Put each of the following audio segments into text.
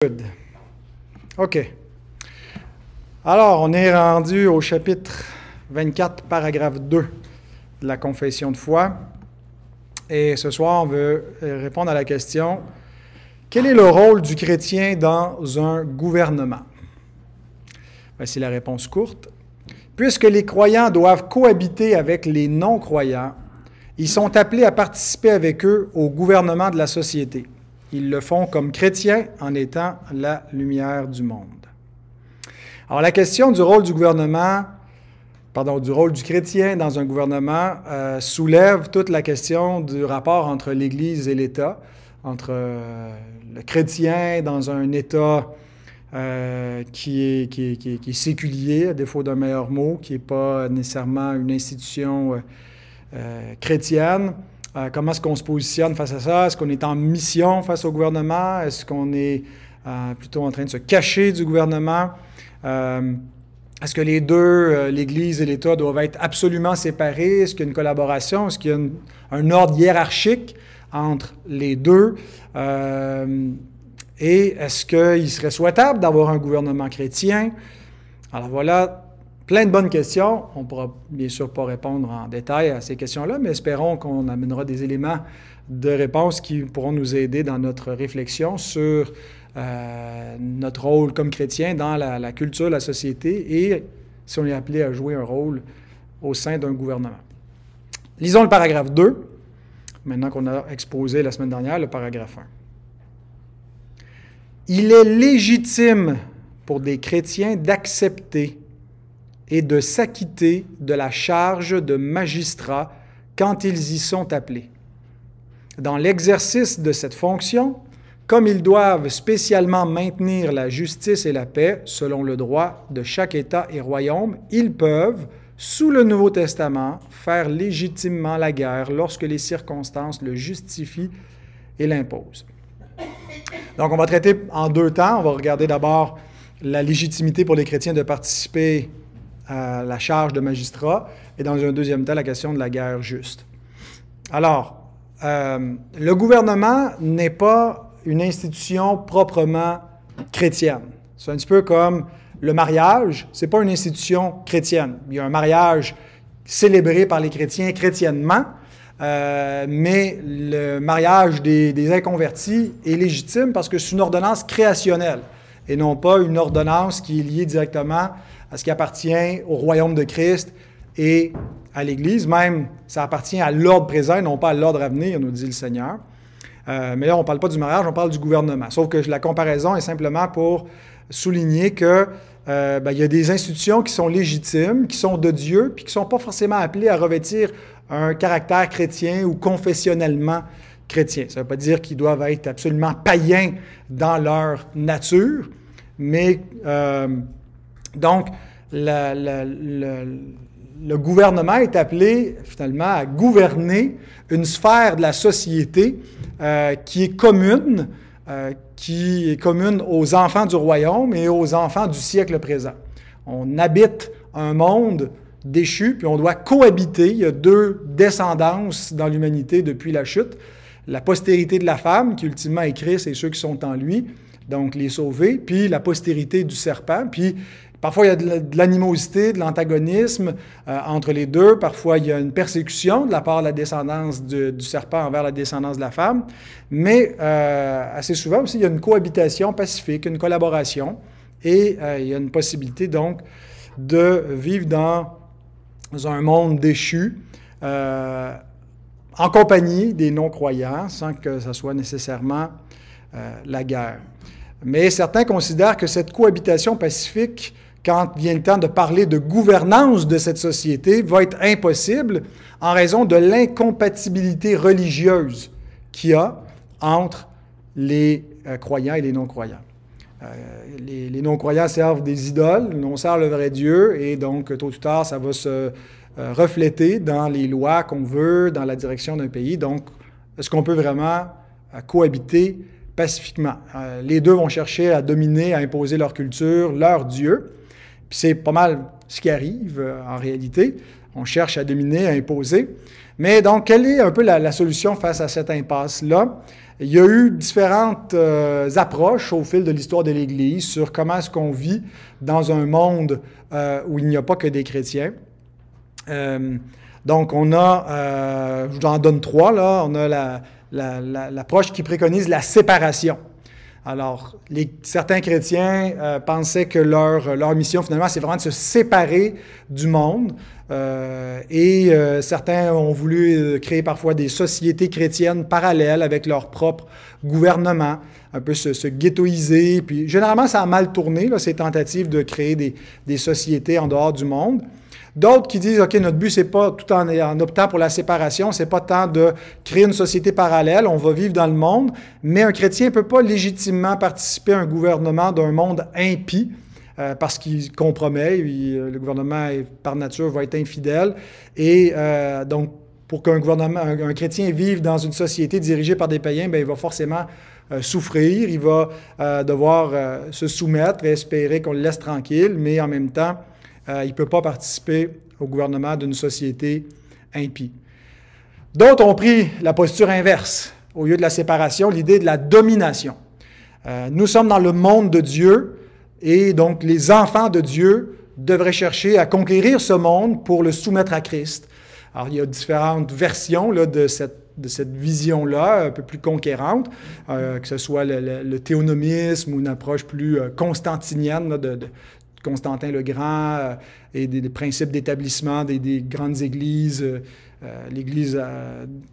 Good. OK. Alors, on est rendu au chapitre 24, paragraphe 2 de la Confession de foi. Et ce soir, on veut répondre à la question, quel est le rôle du chrétien dans un gouvernement? Voici la réponse courte. Puisque les croyants doivent cohabiter avec les non-croyants, ils sont appelés à participer avec eux au gouvernement de la société. Ils le font comme chrétiens en étant la lumière du monde. Alors, la question du rôle du gouvernement, du rôle du chrétien dans un gouvernement soulève toute la question du rapport entre l'Église et l'État, entre le chrétien dans un État qui est séculier, à défaut d'un meilleur mot, qui n'est pas nécessairement une institution chrétienne. Comment est-ce qu'on se positionne face à ça? Est-ce qu'on est en mission face au gouvernement? Est-ce qu'on est plutôt en train de se cacher du gouvernement? Est-ce que les deux, l'Église et l'État, doivent être absolument séparés? Est-ce qu'il y a une collaboration? Est-ce qu'il y a un ordre hiérarchique entre les deux? Et est-ce qu'il serait souhaitable d'avoir un gouvernement chrétien? Alors voilà, plein de bonnes questions. On ne pourra bien sûr pas répondre en détail à ces questions-là, mais espérons qu'on amènera des éléments de réponse qui pourront nous aider dans notre réflexion sur notre rôle comme chrétien dans la culture, la société et si on est appelé à jouer un rôle au sein d'un gouvernement. Lisons le paragraphe 2, maintenant qu'on a exposé la semaine dernière le paragraphe 1. Il est légitime pour des chrétiens d'accepter et de s'acquitter de la charge de magistrat quand ils y sont appelés. Dans l'exercice de cette fonction, comme ils doivent spécialement maintenir la justice et la paix selon le droit de chaque État et royaume, ils peuvent, sous le Nouveau Testament, faire légitimement la guerre lorsque les circonstances le justifient et l'imposent. Donc, on va traiter en deux temps. On va regarder d'abord la légitimité pour les chrétiens de participer à la charge de magistrat, et dans un deuxième temps, la question de la guerre juste. Alors, le gouvernement n'est pas une institution proprement chrétienne. C'est un petit peu comme le mariage, ce n'est pas une institution chrétienne. Il y a un mariage célébré par les chrétiens chrétiennement, mais le mariage des inconvertis est légitime parce que c'est une ordonnance créationnelle et non pas une ordonnance qui est liée directement à ce qui appartient au royaume de Christ et à l'Église. Même, ça appartient à l'ordre présent et non pas à l'ordre à venir, nous dit le Seigneur. Mais là, on ne parle pas du mariage, on parle du gouvernement. Sauf que la comparaison est simplement pour souligner que il y a des institutions qui sont légitimes, qui sont de Dieu, puis qui ne sont pas forcément appelées à revêtir un caractère chrétien ou confessionnellement chrétien. Ça ne veut pas dire qu'ils doivent être absolument païens dans leur nature, mais donc, le gouvernement est appelé, finalement, à gouverner une sphère de la société qui est commune aux enfants du royaume et aux enfants du siècle présent. On habite un monde déchu, puis on doit cohabiter. Il y a deux descendances dans l'humanité depuis la chute. La postérité de la femme, qui ultimement est Christ et ceux qui sont en lui, donc les sauvés, puis la postérité du serpent, puis parfois, il y a de l'animosité, de l'antagonisme entre les deux. Parfois, il y a une persécution de la part de la descendance du serpent envers la descendance de la femme. Mais assez souvent aussi, il y a une cohabitation pacifique, une collaboration. Et il y a une possibilité, donc, de vivre dans un monde déchu en compagnie des non-croyants, sans que ce soit nécessairement la guerre. Mais certains considèrent que cette cohabitation pacifique, quand vient le temps de parler de gouvernance de cette société, va être impossible en raison de l'incompatibilité religieuse qu'il y a entre les croyants et les non-croyants. Les non-croyants servent des idoles, on sert le vrai Dieu, et donc, tôt ou tard, ça va se refléter dans les lois qu'on veut, dans la direction d'un pays. Donc, est-ce qu'on peut vraiment cohabiter pacifiquement? Les deux vont chercher à dominer, à imposer leur culture, leur Dieu. Puis c'est pas mal ce qui arrive en réalité. On cherche à dominer, à imposer. Mais donc, quelle est un peu la solution face à cette impasse-là? Il y a eu différentes approches au fil de l'histoire de l'Église sur comment est-ce qu'on vit dans un monde où il n'y a pas que des chrétiens. Donc, on a, je vous en donne trois, là. On a l'approche qui préconise la séparation. Alors, certains chrétiens pensaient que leur mission, finalement, c'est vraiment de se séparer du monde. Certains ont voulu créer parfois des sociétés chrétiennes parallèles avec leur propre gouvernement, un peu se ghettoiser. Puis, généralement, ça a mal tourné, là, ces tentatives de créer des sociétés en dehors du monde. D'autres qui disent, OK, notre but, c'est pas, tout en optant pour la séparation, c'est pas tant de créer une société parallèle, on va vivre dans le monde, mais un chrétien ne peut pas légitimement participer à un gouvernement d'un monde impie, parce qu'il compromet, le gouvernement, par nature, va être infidèle. Et donc, pour un chrétien vive dans une société dirigée par des païens, bien, il va forcément souffrir, il va devoir se soumettre et espérer qu'on le laisse tranquille, mais en même temps, il ne peut pas participer au gouvernement d'une société impie. D'autres ont pris la posture inverse. Au lieu de la séparation, l'idée de la domination. Nous sommes dans le monde de Dieu et donc les enfants de Dieu devraient chercher à conquérir ce monde pour le soumettre à Christ. Alors, il y a différentes versions là, de cette vision-là, un peu plus conquérante, que ce soit le théonomisme ou une approche plus constantinienne là, de Constantin le Grand et des principes d'établissement des grandes églises, l'Église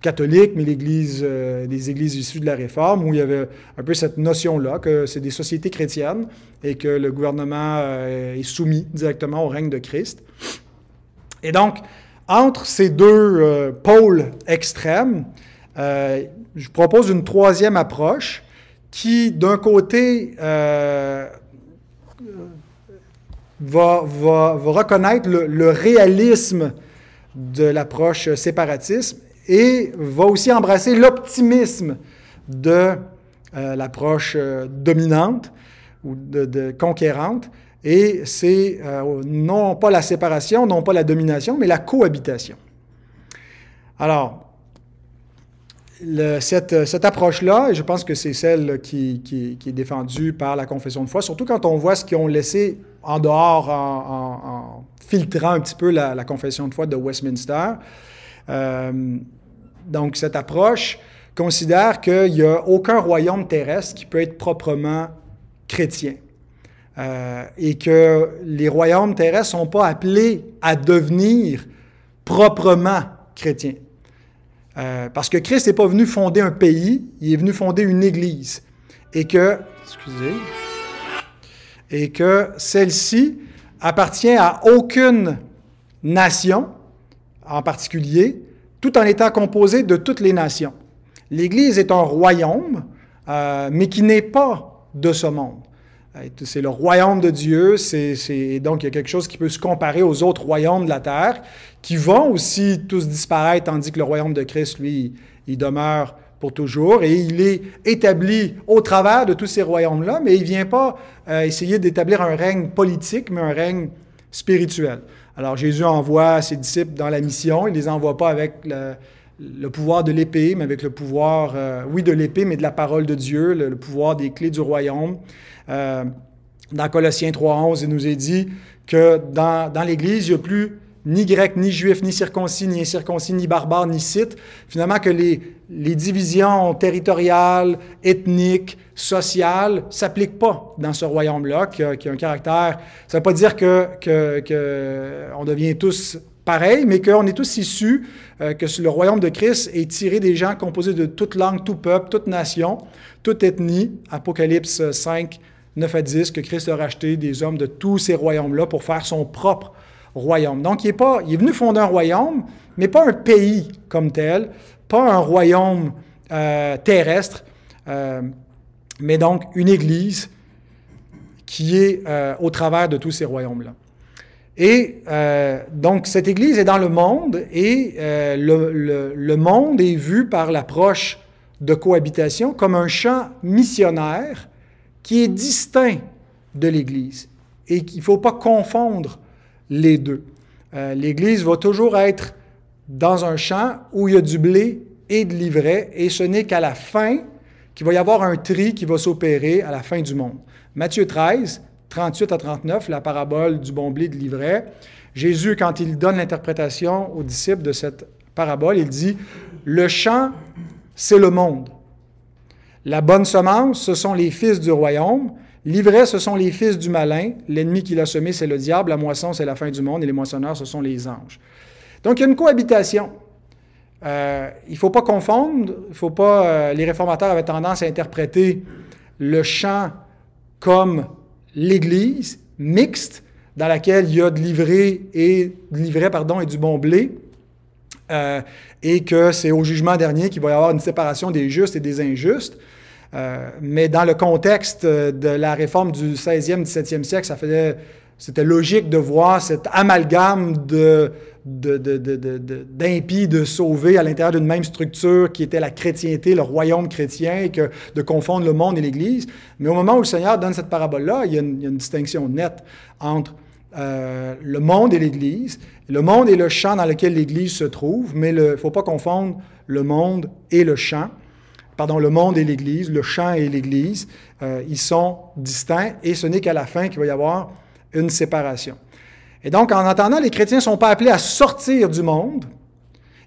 catholique, mais des églises issues de la Réforme, où il y avait un peu cette notion-là que c'est des sociétés chrétiennes et que le gouvernement est soumis directement au règne de Christ. Et donc, entre ces deux pôles extrêmes, je propose une troisième approche qui, d'un côté, va reconnaître le réalisme de l'approche séparatiste et va aussi embrasser l'optimisme de l'approche dominante ou de conquérante. Et c'est non pas la séparation, non pas la domination, mais la cohabitation. Alors, cette approche-là, et je pense que c'est celle qui est défendue par la confession de foi, surtout quand on voit ce qu'ils ont laissé en dehors en filtrant un petit peu la confession de foi de Westminster. Donc, cette approche considère qu'il n'y a aucun royaume terrestre qui peut être proprement chrétien. Et que les royaumes terrestres ne sont pas appelés à devenir proprement chrétiens. Parce que Christ n'est pas venu fonder un pays, il est venu fonder une Église. Et que celle-ci appartient à aucune nation en particulier, tout en étant composée de toutes les nations. L'Église est un royaume, mais qui n'est pas de ce monde. C'est le royaume de Dieu, donc il y a quelque chose qui peut se comparer aux autres royaumes de la terre, qui vont aussi tous disparaître, tandis que le royaume de Christ, lui, il demeure pour toujours, et il est établi au travers de tous ces royaumes-là, mais il ne vient pas essayer d'établir un règne politique, mais un règne spirituel. Alors Jésus envoie ses disciples dans la mission, il ne les envoie pas avec le pouvoir de l'épée, mais avec le pouvoir, oui, de l'épée, mais de la parole de Dieu, le pouvoir des clés du royaume. Dans Colossiens 3,11, il nous est dit que dans l'Église, il n'y a plus ni grec, ni juif, ni circoncis, ni incirconcis, ni barbare, ni scythe. Finalement, que les divisions territoriales, ethniques, sociales ne s'appliquent pas dans ce royaume-là, qui a un caractère... Ça ne veut pas dire qu'on devient tous pareils, mais qu'on est tous issus, que le royaume de Christ est tiré des gens composés de toute langue, tout peuple, toute nation, toute ethnie. Apocalypse 5, 9 à 10, que Christ a racheté des hommes de tous ces royaumes-là pour faire son propre royaume. Donc, il est venu fonder un royaume, mais pas un pays comme tel, pas un royaume terrestre, mais donc une Église qui est au travers de tous ces royaumes-là. Et donc, cette Église est dans le monde et le monde est vu par l'approche de cohabitation comme un champ missionnaire qui est distinct de l'Église et qu'il ne faut pas confondre les deux. L'Église va toujours être dans un champ où il y a du blé et de l'ivraie, et ce n'est qu'à la fin qu'il va y avoir un tri qui va s'opérer à la fin du monde. Matthieu 13, 38 à 39, la parabole du bon blé et de l'ivraie. Jésus, quand il donne l'interprétation aux disciples de cette parabole, il dit « Le champ, c'est le monde. La bonne semence, ce sont les fils du royaume. L'ivraie, ce sont les fils du malin. L'ennemi qui l'a semé, c'est le diable. La moisson, c'est la fin du monde. Et les moissonneurs, ce sont les anges. » Donc, il y a une cohabitation. Il ne faut pas confondre. Les réformateurs avaient tendance à interpréter le champ comme l'Église mixte, dans laquelle il y a de l'ivraie et du bon blé, et que c'est au jugement dernier qu'il va y avoir une séparation des justes et des injustes. Mais dans le contexte de la réforme du 16e, 17e siècle, c'était logique de voir cet amalgame d'impies, de sauvés à l'intérieur d'une même structure qui était la chrétienté, le royaume chrétien, et de confondre le monde et l'Église. Mais au moment où le Seigneur donne cette parabole-là, il y a une distinction nette entre le monde et l'Église. Le monde est le champ dans lequel l'Église se trouve, mais il ne faut pas confondre le monde et le champ. Pardon, le monde et l'Église, le champ et l'Église, ils sont distincts, et ce n'est qu'à la fin qu'il va y avoir une séparation. Et donc, en attendant, les chrétiens ne sont pas appelés à sortir du monde,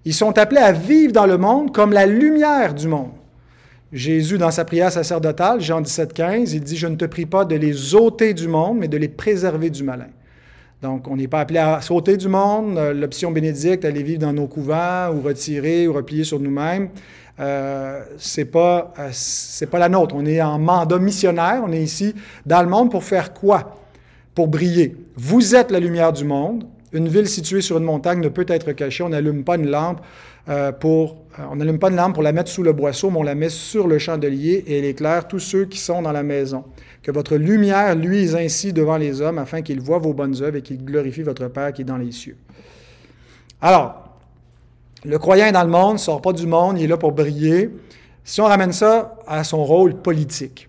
ils sont appelés à vivre dans le monde comme la lumière du monde. Jésus, dans sa prière sacerdotale, Jean 17, 15, il dit « Je ne te prie pas de les ôter du monde, mais de les préserver du malin. » Donc, on n'est pas appelé à sauter du monde, l'option bénédicte, aller vivre dans nos couvents, ou retirer, ou replier sur nous-mêmes. C'est pas la nôtre. On est en mandat missionnaire, on est ici dans le monde pour faire quoi? Pour briller. Vous êtes la lumière du monde. Une ville située sur une montagne ne peut être cachée. On n'allume pas une lampe pour la mettre sous le boisseau, mais on la met sur le chandelier et elle éclaire tous ceux qui sont dans la maison. Que votre lumière luise ainsi devant les hommes afin qu'ils voient vos bonnes œuvres et qu'ils glorifient votre Père qui est dans les cieux. Alors, le croyant est dans le monde, ne sort pas du monde, il est là pour briller. Si on ramène ça à son rôle politique,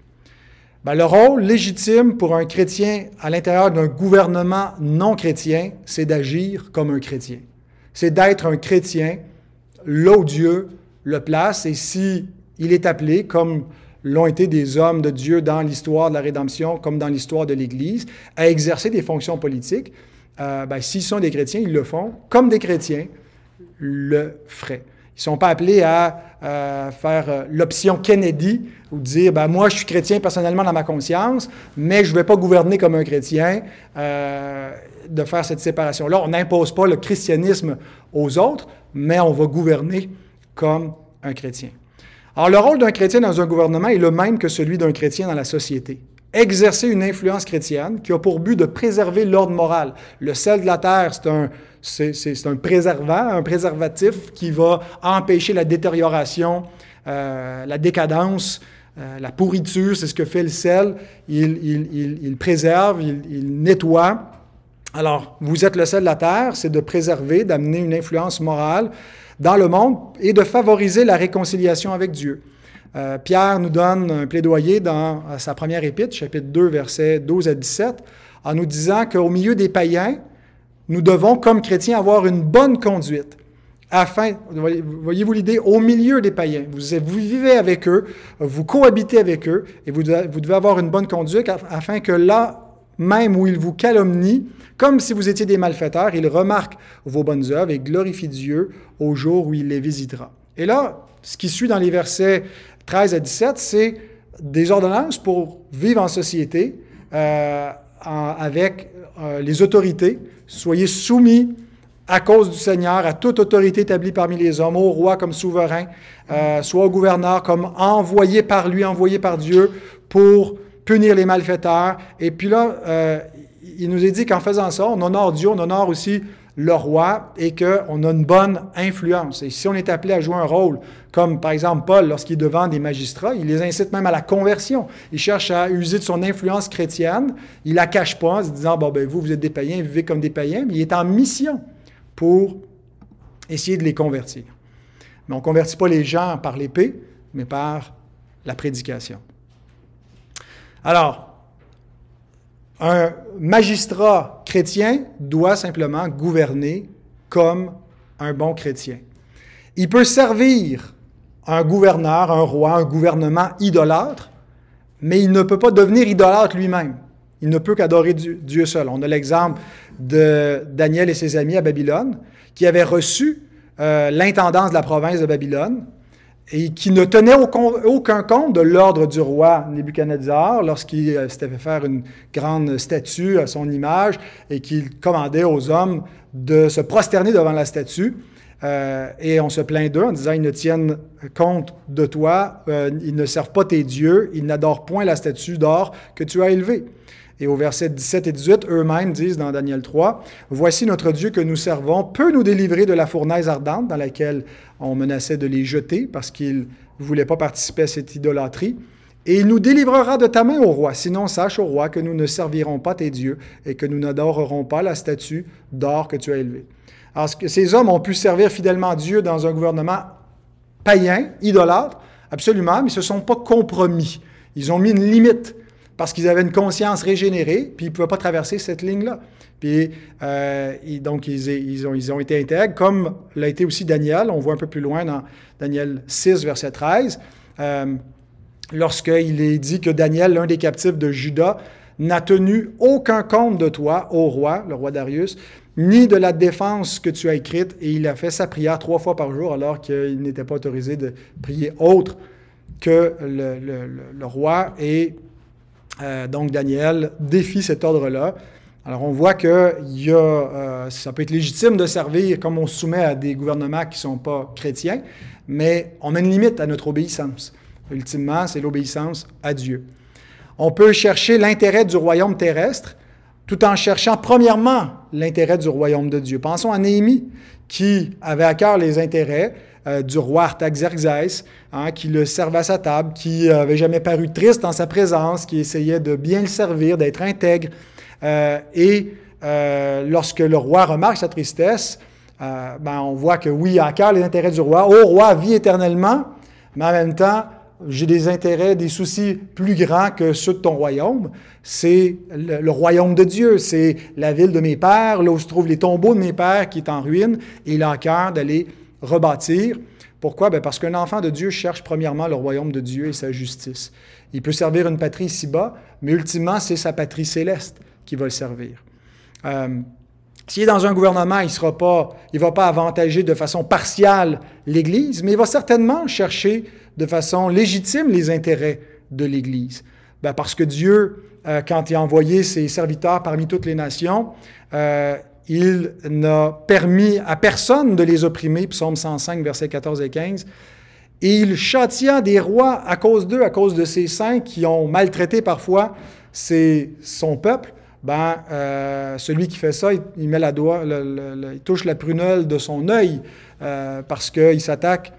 le rôle légitime pour un chrétien à l'intérieur d'un gouvernement non chrétien, c'est d'agir comme un chrétien. C'est d'être un chrétien là où Dieu le place, et s'il est appelé, comme l'ont été des hommes de Dieu dans l'histoire de la rédemption, comme dans l'histoire de l'Église, à exercer des fonctions politiques, s'ils sont des chrétiens, ils le font, comme des chrétiens le feraient. Ils ne sont pas appelés à faire l'option Kennedy, ou dire, moi, je suis chrétien personnellement dans ma conscience, mais je ne vais pas gouverner comme un chrétien, de faire cette séparation-là. On n'impose pas le christianisme aux autres, mais on va gouverner comme un chrétien. Alors, le rôle d'un chrétien dans un gouvernement est le même que celui d'un chrétien dans la société. Exercer une influence chrétienne qui a pour but de préserver l'ordre moral. Le sel de la terre, c'est un préservant, un préservatif qui va empêcher la détérioration, la décadence, la pourriture, c'est ce que fait le sel. Il préserve, il nettoie. Alors, vous êtes le sel de la terre, c'est de préserver, d'amener une influence morale dans le monde et de favoriser la réconciliation avec Dieu. Pierre nous donne un plaidoyer dans sa première épître, chapitre 2, versets 12 à 17, en nous disant qu'au milieu des païens, nous devons, comme chrétiens, avoir une bonne conduite. Voyez-vous l'idée, au milieu des païens, vous vivez avec eux, vous cohabitez avec eux, et vous devez avoir une bonne conduite afin que là, même où ils vous calomnient, comme si vous étiez des malfaiteurs, ils remarquent vos bonnes œuvres et glorifient Dieu au jour où il les visitera. Et là, ce qui suit dans les versets 13 à 17, c'est des ordonnances pour vivre en société avec les autorités. Soyez soumis à cause du Seigneur, à toute autorité établie parmi les hommes, au roi comme souverain, soit au gouverneur comme envoyé par lui, envoyé par Dieu pour punir les malfaiteurs. Et puis là, il nous est dit qu'en faisant ça, on honore Dieu, on honore aussi le roi et qu'on a une bonne influence. Et si on est appelé à jouer un rôle, comme par exemple Paul, lorsqu'il est devant des magistrats, il les incite même à la conversion. Il cherche à user de son influence chrétienne. Il ne la cache pas en se disant, vous êtes des païens, vivez comme des païens, mais il est en mission pour essayer de les convertir. Mais on ne convertit pas les gens par l'épée, mais par la prédication. Alors, un magistrat chrétien doit simplement gouverner comme un bon chrétien. Il peut servir un gouverneur, un roi, un gouvernement idolâtre, mais il ne peut pas devenir idolâtre lui-même. Il ne peut qu'adorer Dieu seul. On a l'exemple de Daniel et ses amis à Babylone, qui avaient reçu l'intendance de la province de Babylone et qui ne tenaient aucun compte de l'ordre du roi Nebuchadnezzar lorsqu'il s'était fait faire une grande statue à son image et qu'il commandait aux hommes de se prosterner devant la statue. Et on se plaint d'eux en disant, ils ne tiennent compte de toi, ils ne servent pas tes dieux, ils n'adorent point la statue d'or que tu as élevée. Et au verset 17 et 18, eux-mêmes disent dans Daniel 3, « Voici notre Dieu que nous servons peut nous délivrer de la fournaise ardente dans laquelle on menaçait de les jeter parce qu'ils ne voulaient pas participer à cette idolâtrie. Et il nous délivrera de ta main, ô roi. Sinon, sache, ô roi, que nous ne servirons pas tes dieux et que nous n'adorerons pas la statue d'or que tu as élevée. » Alors, ces hommes ont pu servir fidèlement Dieu dans un gouvernement païen, idolâtre, absolument, mais ils ne se sont pas compromis. Ils ont mis une limite parce qu'ils avaient une conscience régénérée, puis ils ne pouvaient pas traverser cette ligne-là. Puis, donc, ils ont été intègres, comme l'a été aussi Daniel. On voit un peu plus loin dans Daniel 6, verset 13, lorsqu'il est dit que Daniel, l'un des captifs de Juda, n'a tenu aucun compte de toi, ô roi, le roi Darius, ni de la défense que tu as écrite, et il a fait sa prière 3 fois par jour, alors qu'il n'était pas autorisé de prier autre que le roi. Et donc Daniel défie cet ordre-là. Alors on voit que ça peut être légitime de servir comme on se soumet à des gouvernements qui ne sont pas chrétiens, mais on a une limite à notre obéissance. Ultimement, c'est l'obéissance à Dieu. On peut chercher l'intérêt du royaume terrestre, tout en cherchant premièrement l'intérêt du royaume de Dieu. Pensons à Néhémie, qui avait à cœur les intérêts du roi Artaxerxès, qui le servait à sa table, qui n'avait jamais paru triste en sa présence, qui essayait de bien le servir, d'être intègre. Lorsque le roi remarque sa tristesse, on voit que oui, il a à cœur les intérêts du roi. « Ô roi, vis éternellement », mais en même temps, j'ai des intérêts, des soucis plus grands que ceux de ton royaume. C'est le royaume de Dieu, c'est la ville de mes pères, là où se trouvent les tombeaux de mes pères qui est en ruine, et il a à cœur d'aller rebâtir. Pourquoi? Parce qu'un enfant de Dieu cherche premièrement le royaume de Dieu et sa justice. Il peut servir une patrie ici-bas, mais ultimement, c'est sa patrie céleste qui va le servir. S'il est dans un gouvernement, il ne va pas avantager de façon partiale l'Église, mais il va certainement chercher de façon légitime les intérêts de l'Église. Parce que Dieu, quand il a envoyé ses serviteurs parmi toutes les nations, il n'a permis à personne de les opprimer, psaume 105, versets 14 et 15, et il châtia des rois à cause d'eux, à cause de ses saints qui ont maltraité parfois son peuple. Celui qui fait ça, il met il touche la prunelle de son œil parce qu'il s'attaque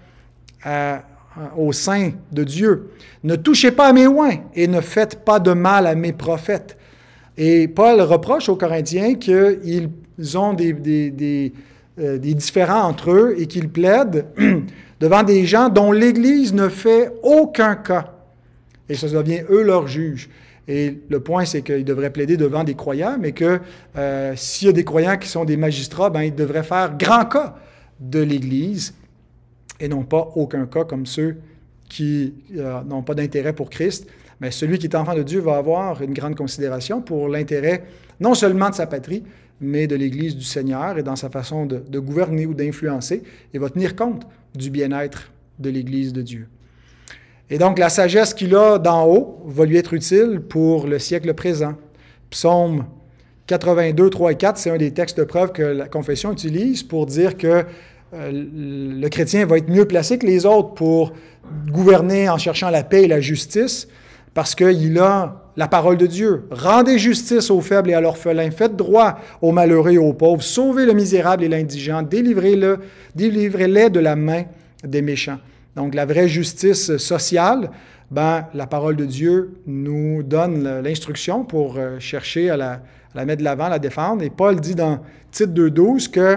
au sein de Dieu. Ne touchez pas à mes oints et ne faites pas de mal à mes prophètes. Et Paul reproche aux Corinthiens qu'ils ont des différends entre eux et qu'ils plaident devant des gens dont l'Église ne fait aucun cas. Et ça devient eux leurs juges. Et le point, c'est qu'ils devraient plaider devant des croyants, mais que s'il y a des croyants qui sont des magistrats, ils devraient faire grand cas de l'Église et non pas aucun cas comme ceux qui n'ont pas d'intérêt pour Christ. Mais celui qui est enfant de Dieu va avoir une grande considération pour l'intérêt non seulement de sa patrie, mais de l'Église du Seigneur et dans sa façon de gouverner ou d'influencer, et va tenir compte du bien-être de l'Église de Dieu. Et donc, la sagesse qu'il a d'en haut va lui être utile pour le siècle présent. Psaume 82, 3 et 4, c'est un des textes de preuve que la confession utilise pour dire que le chrétien va être mieux placé que les autres pour gouverner en cherchant la paix et la justice, parce qu'il a la parole de Dieu. « Rendez justice aux faibles et à l'orphelin, faites droit aux malheureux et aux pauvres, sauvez le misérable et l'indigent, délivrez-les de la main des méchants. » Donc, la vraie justice sociale, la parole de Dieu nous donne l'instruction pour chercher à la mettre de l'avant, à la défendre. Et Paul dit dans Tite 2,12 que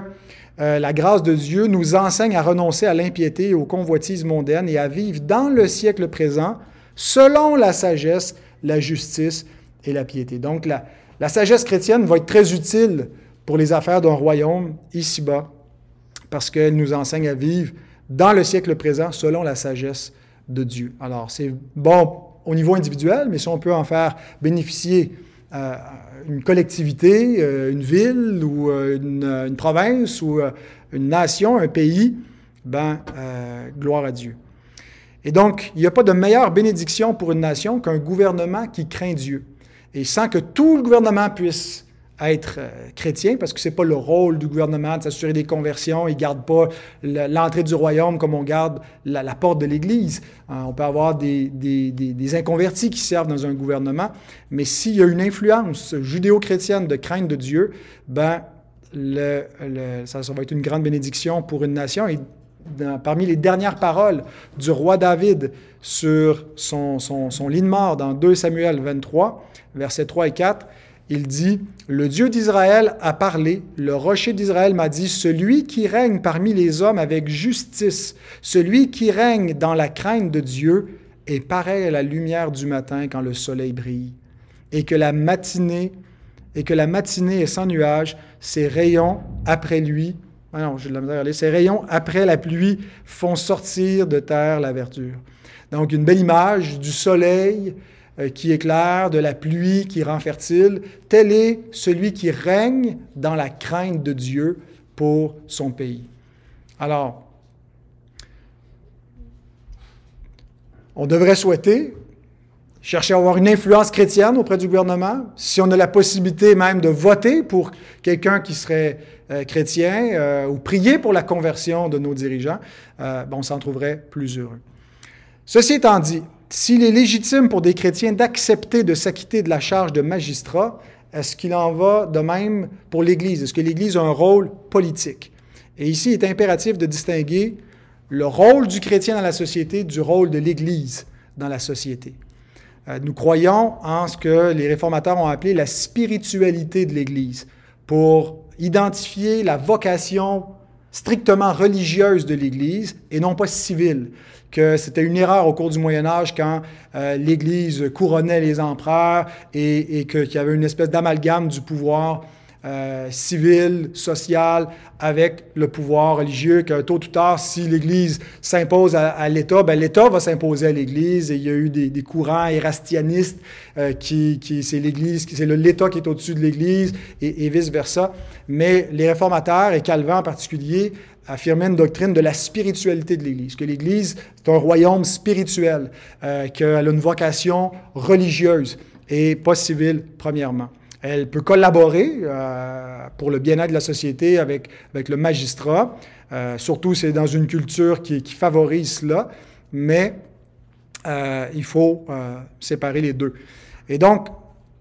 la grâce de Dieu nous enseigne à renoncer à l'impiété et aux convoitises mondaines et à vivre dans le siècle présent selon la sagesse, la justice et la piété. Donc, la sagesse chrétienne va être très utile pour les affaires d'un royaume ici-bas parce qu'elle nous enseigne à vivre dans le siècle présent selon la sagesse de Dieu. Alors, c'est bon au niveau individuel, mais si on peut en faire bénéficier une collectivité, une ville ou une province ou une nation, un pays, gloire à Dieu. Et donc, il n'y a pas de meilleure bénédiction pour une nation qu'un gouvernement qui craint Dieu. Et sans que tout le gouvernement puisse être chrétien, parce que ce n'est pas le rôle du gouvernement de s'assurer des conversions, il ne garde pas l'entrée du royaume comme on garde la porte de l'Église. On peut avoir des inconvertis qui servent dans un gouvernement, mais s'il y a une influence judéo-chrétienne de crainte de Dieu, ça va être une grande bénédiction pour une nation. Et parmi les dernières paroles du roi David sur son lit de mort dans 2 Samuel 23, versets 3 et 4, il dit « Le Dieu d'Israël a parlé, le rocher d'Israël m'a dit, celui qui règne parmi les hommes avec justice, celui qui règne dans la crainte de Dieu est pareil à la lumière du matin quand le soleil brille, et que la matinée est sans nuage, ses rayons après lui, ses rayons après la pluie font sortir de terre la verdure. » Donc une belle image du soleil qui éclaire, de la pluie qui rend fertile. Tel est celui qui règne dans la crainte de Dieu pour son pays. Alors, on devrait souhaiter chercher à avoir une influence chrétienne auprès du gouvernement. Si on a la possibilité même de voter pour quelqu'un qui serait chrétien ou prier pour la conversion de nos dirigeants, on s'en trouverait plus heureux. Ceci étant dit, s'il est légitime pour des chrétiens d'accepter de s'acquitter de la charge de magistrat, est-ce qu'il en va de même pour l'Église? Est-ce que l'Église a un rôle politique? Et ici, il est impératif de distinguer le rôle du chrétien dans la société du rôle de l'Église dans la société. Nous croyons en ce que les réformateurs ont appelé la spiritualité de l'Église pour identifier la vocation strictement religieuse de l'Église et non pas civile, que c'était une erreur au cours du Moyen Âge quand l'Église couronnait les empereurs et qu'il y avait une espèce d'amalgame du pouvoir civil, social, avec le pouvoir religieux, que tôt ou tard, si l'Église s'impose à l'État, l'État va s'imposer à l'Église. Et il y a eu des courants érastianistes c'est l'Église, c'est l'État qui est au-dessus de l'Église et vice-versa. Mais les réformateurs, et Calvin en particulier, affirmaient une doctrine de la spiritualité de l'Église, que l'Église, c'est un royaume spirituel, qu'elle a une vocation religieuse et pas civile, premièrement. Elle peut collaborer pour le bien-être de la société avec le magistrat. Surtout, c'est dans une culture qui favorise cela, mais il faut séparer les deux. Et donc,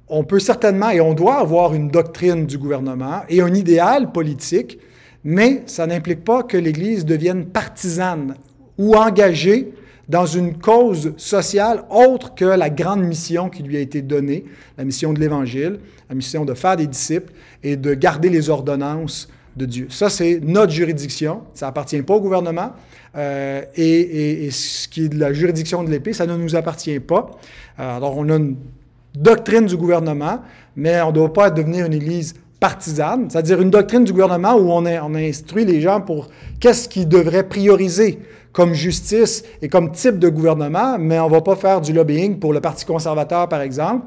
on peut certainement et on doit avoir une doctrine du gouvernement et un idéal politique, mais ça n'implique pas que l'Église devienne partisane ou engagée dans une cause sociale autre que la grande mission qui lui a été donnée, la mission de l'Évangile, la mission de faire des disciples et de garder les ordonnances de Dieu. Ça, c'est notre juridiction. Ça n'appartient pas au gouvernement. Et ce qui est de la juridiction de l'épée, ça ne nous appartient pas. Alors, on a une doctrine du gouvernement, mais on ne doit pas devenir une Église partisane, c'est-à-dire une doctrine du gouvernement où on instruit les gens pour qu'est-ce qu'ils devraient prioriser comme justice et comme type de gouvernement, mais on ne va pas faire du lobbying pour le Parti conservateur, par exemple,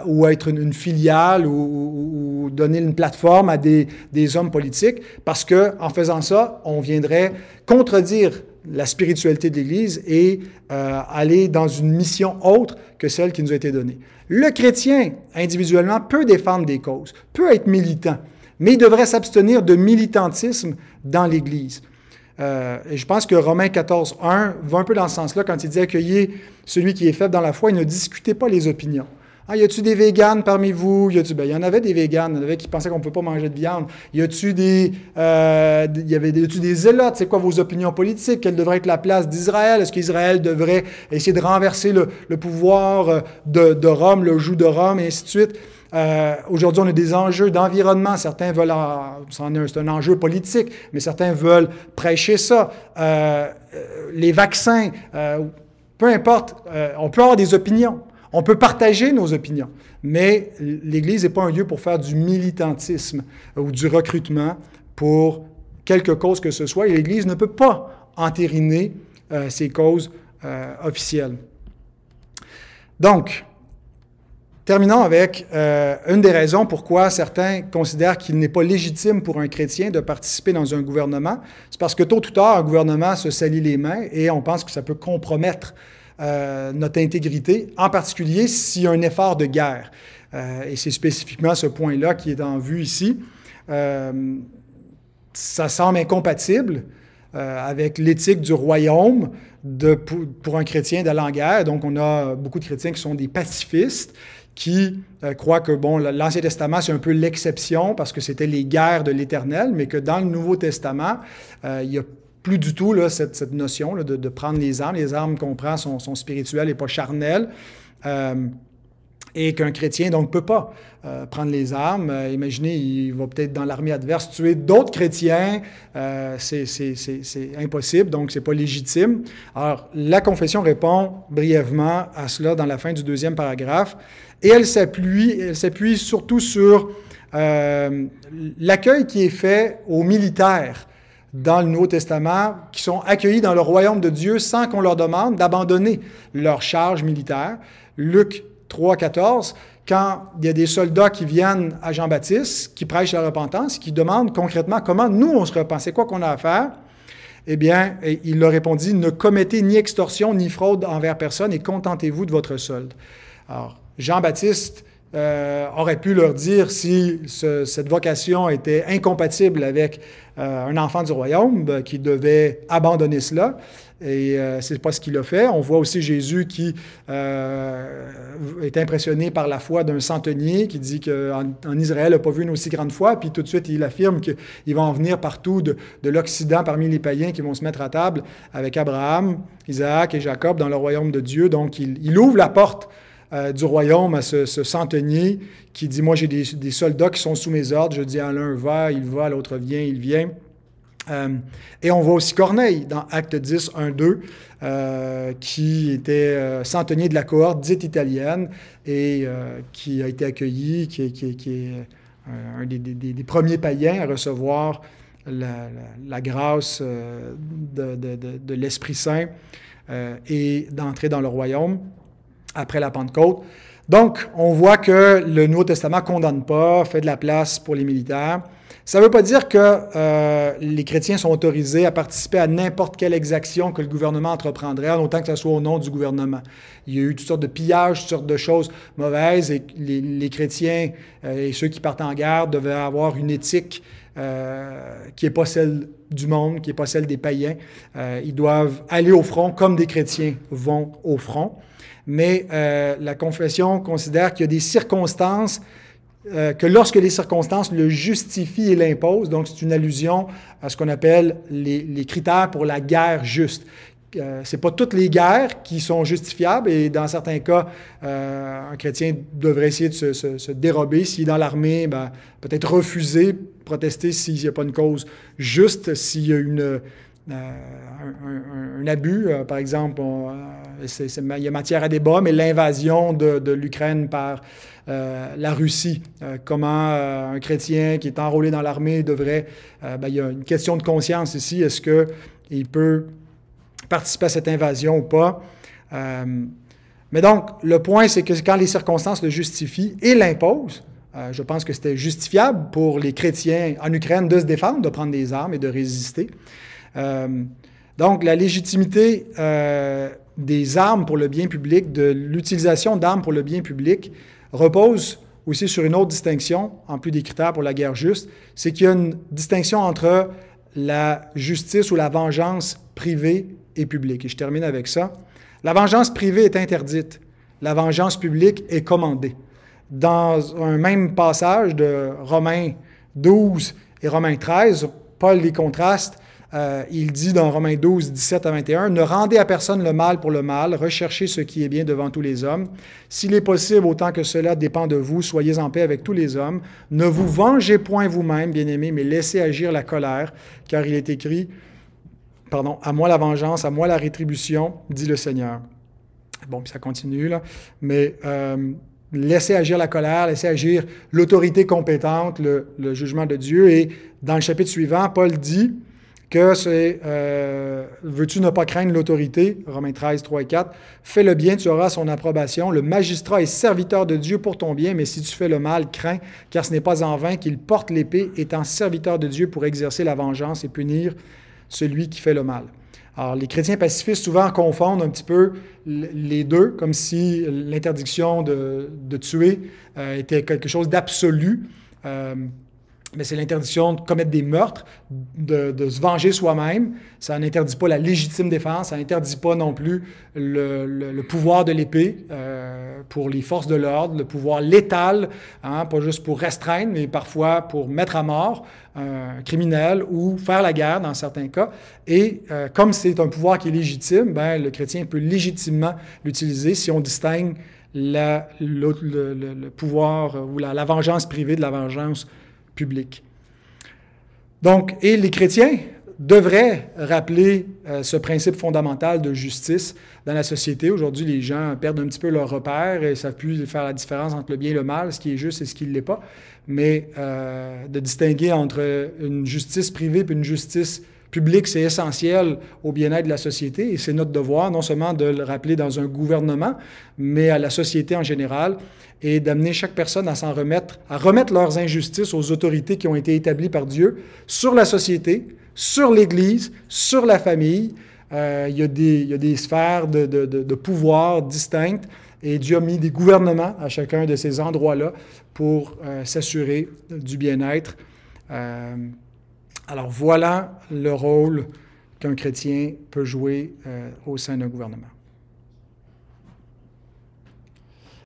ou être une filiale ou donner une plateforme à des hommes politiques, parce qu'en faisant ça, on viendrait contredire la spiritualité de l'Église et aller dans une mission autre que celle qui nous a été donnée. Le chrétien, individuellement, peut défendre des causes, peut être militant, mais il devrait s'abstenir de militantisme dans l'Église. Et je pense que Romains 14:1 va un peu dans ce sens-là quand il dit « Accueillez celui qui est faible dans la foi et ne discutez pas les opinions. » Ah, y a-tu des véganes parmi vous? Il y en avait des véganes, il y en avait qui pensaient qu'on ne peut pas manger de viande. Y a-tu des zélotes? C'est quoi vos opinions politiques? Quelle devrait être la place d'Israël? Est-ce qu'Israël devrait essayer de renverser le pouvoir de Rome, le joug de Rome, et ainsi de suite? Aujourd'hui, on a des enjeux d'environnement. Certains veulent, c'est un enjeu politique, mais certains veulent prêcher ça. Les vaccins, peu importe, on peut avoir des opinions. On peut partager nos opinions, mais l'Église n'est pas un lieu pour faire du militantisme ou du recrutement pour quelque cause que ce soit, et l'Église ne peut pas entériner ces causes officielles. Donc, terminons avec une des raisons pourquoi certains considèrent qu'il n'est pas légitime pour un chrétien de participer dans un gouvernement. C'est parce que tôt ou tard, un gouvernement se salit les mains et on pense que ça peut compromettre notre intégrité, en particulier s'il y a un effort de guerre. Et c'est spécifiquement ce point-là qui est en vue ici. Ça semble incompatible avec l'éthique du royaume pour un chrétien d'aller en guerre. Donc, on a beaucoup de chrétiens qui sont des pacifistes, qui croient que, bon, l'Ancien Testament, c'est un peu l'exception parce que c'était les guerres de l'Éternel, mais que dans le Nouveau Testament, il n'y a plus du tout là, cette notion là, de prendre les armes. Les armes qu'on prend sont spirituelles et pas charnelles. Et qu'un chrétien, donc, ne peut pas prendre les armes. Imaginez, il va peut-être dans l'armée adverse tuer d'autres chrétiens. C'est impossible, donc c'est pas légitime. Alors, la confession répond brièvement à cela dans la fin du 2e paragraphe. Et elle s'appuie surtout sur l'accueil qui est fait aux militaires dans le Nouveau Testament, qui sont accueillis dans le royaume de Dieu sans qu'on leur demande d'abandonner leur charge militaire. Luc 3,14, quand il y a des soldats qui viennent à Jean-Baptiste, qui prêchent la repentance, qui demandent concrètement comment nous on se repent, c'est quoi qu'on a à faire, eh bien, il leur répondit, ne commettez ni extorsion ni fraude envers personne et contentez-vous de votre solde. Alors, Jean-Baptiste aurait pu leur dire si cette vocation était incompatible avec un enfant du royaume, qu'il devait abandonner cela. Et c'est pas ce qu'il a fait. On voit aussi Jésus qui est impressionné par la foi d'un centenier qui dit qu'en Israël, il n'a pas vu une aussi grande foi. Puis tout de suite, il affirme qu'il va en venir partout de l'Occident parmi les païens qui vont se mettre à table avec Abraham, Isaac et Jacob dans le royaume de Dieu. Donc, il ouvre la porte du royaume à ce centenier qui dit « Moi, j'ai des soldats qui sont sous mes ordres. Je dis à l'un, va, il va, à l'autre, vient, il vient. » Et on voit aussi Corneille dans Acte 10, 1, 2, qui était centenier de la cohorte dite italienne et qui a été accueilli, qui est un des premiers païens à recevoir la grâce de l'Esprit Saint et d'entrer dans le royaume après la Pentecôte. Donc, on voit que le Nouveau Testament ne condamne pas, fait de la place pour les militaires. Ça ne veut pas dire que les chrétiens sont autorisés à participer à n'importe quelle exaction que le gouvernement entreprendrait, en autant que ce soit au nom du gouvernement. Il y a eu toutes sortes de pillages, toutes sortes de choses mauvaises, et les chrétiens et ceux qui partent en guerre devaient avoir une éthique qui n'est pas celle du monde, qui n'est pas celle des païens. Ils doivent aller au front comme des chrétiens vont au front. Mais la confession considère qu'il y a des circonstances que lorsque les circonstances le justifient et l'imposent, donc c'est une allusion à ce qu'on appelle les critères pour la guerre juste. Ce n'est pas toutes les guerres qui sont justifiables et dans certains cas, un chrétien devrait essayer de se dérober. S'il est dans l'armée, peut-être refuser, protester s'il n'y a pas une cause juste, s'il y a un abus, par exemple, il y a matière à débat, mais l'invasion de l'Ukraine par la Russie, comment un chrétien qui est enrôlé dans l'armée devrait... il y a une question de conscience ici, est-ce qu'il peut participer à cette invasion ou pas? Mais donc, le point, c'est que quand les circonstances le justifient et l'imposent, je pense que c'était justifiable pour les chrétiens en Ukraine de se défendre, de prendre des armes et de résister. Donc, la légitimité des armes pour le bien public, de l'utilisation d'armes pour le bien public, repose aussi sur une autre distinction, en plus des critères pour la guerre juste, c'est qu'il y a une distinction entre la justice ou la vengeance privée et publique. Et je termine avec ça. La vengeance privée est interdite. La vengeance publique est commandée. Dans un même passage de Romains 12 et Romains 13, Paul les contraste. Il dit dans Romains 12, 17 à 21, « Ne rendez à personne le mal pour le mal, recherchez ce qui est bien devant tous les hommes. S'il est possible, autant que cela dépend de vous, soyez en paix avec tous les hommes. Ne vous vengez point vous-même, bien-aimés, mais laissez agir la colère, car il est écrit, à moi la vengeance, à moi la rétribution, dit le Seigneur. » Bon, puis ça continue, là. Mais laisser agir la colère, laisser agir l'autorité compétente, le jugement de Dieu. Et dans le chapitre suivant, Paul dit que c'est « Veux-tu ne pas craindre l'autorité? » Romains 13, 3 et 4. « Fais le bien, tu auras son approbation. Le magistrat est serviteur de Dieu pour ton bien, mais si tu fais le mal, crains, car ce n'est pas en vain qu'il porte l'épée, étant serviteur de Dieu pour exercer la vengeance et punir celui qui fait le mal. » Alors, les chrétiens pacifistes souvent confondent un petit peu les deux, comme si l'interdiction de tuer était quelque chose d'absolu. Mais c'est l'interdiction de commettre des meurtres, de se venger soi-même. Ça n'interdit pas la légitime défense, ça n'interdit pas non plus le pouvoir de l'épée pour les forces de l'ordre, le pouvoir létal, hein, pas juste pour restreindre, mais parfois pour mettre à mort un criminel ou faire la guerre dans certains cas. Et comme c'est un pouvoir qui est légitime, ben, le chrétien peut légitimement l'utiliser si on distingue le pouvoir ou la vengeance privée de la vengeance publique. Donc, et les chrétiens devraient rappeler ce principe fondamental de justice dans la société. Aujourd'hui, les gens perdent un petit peu leur repère et ne savent plus faire la différence entre le bien et le mal, ce qui est juste et ce qui ne l'est pas. Mais de distinguer entre une justice privée et une justice publique, c'est essentiel au bien-être de la société et c'est notre devoir, non seulement de le rappeler dans un gouvernement, mais à la société en général et d'amener chaque personne à s'en remettre, à remettre leurs injustices aux autorités qui ont été établies par Dieu sur la société, sur l'Église, sur la famille. Il y a des sphères de pouvoir distinctes et Dieu a mis des gouvernements à chacun de ces endroits-là pour s'assurer du bien-être. Alors voilà le rôle qu'un chrétien peut jouer au sein d'un gouvernement.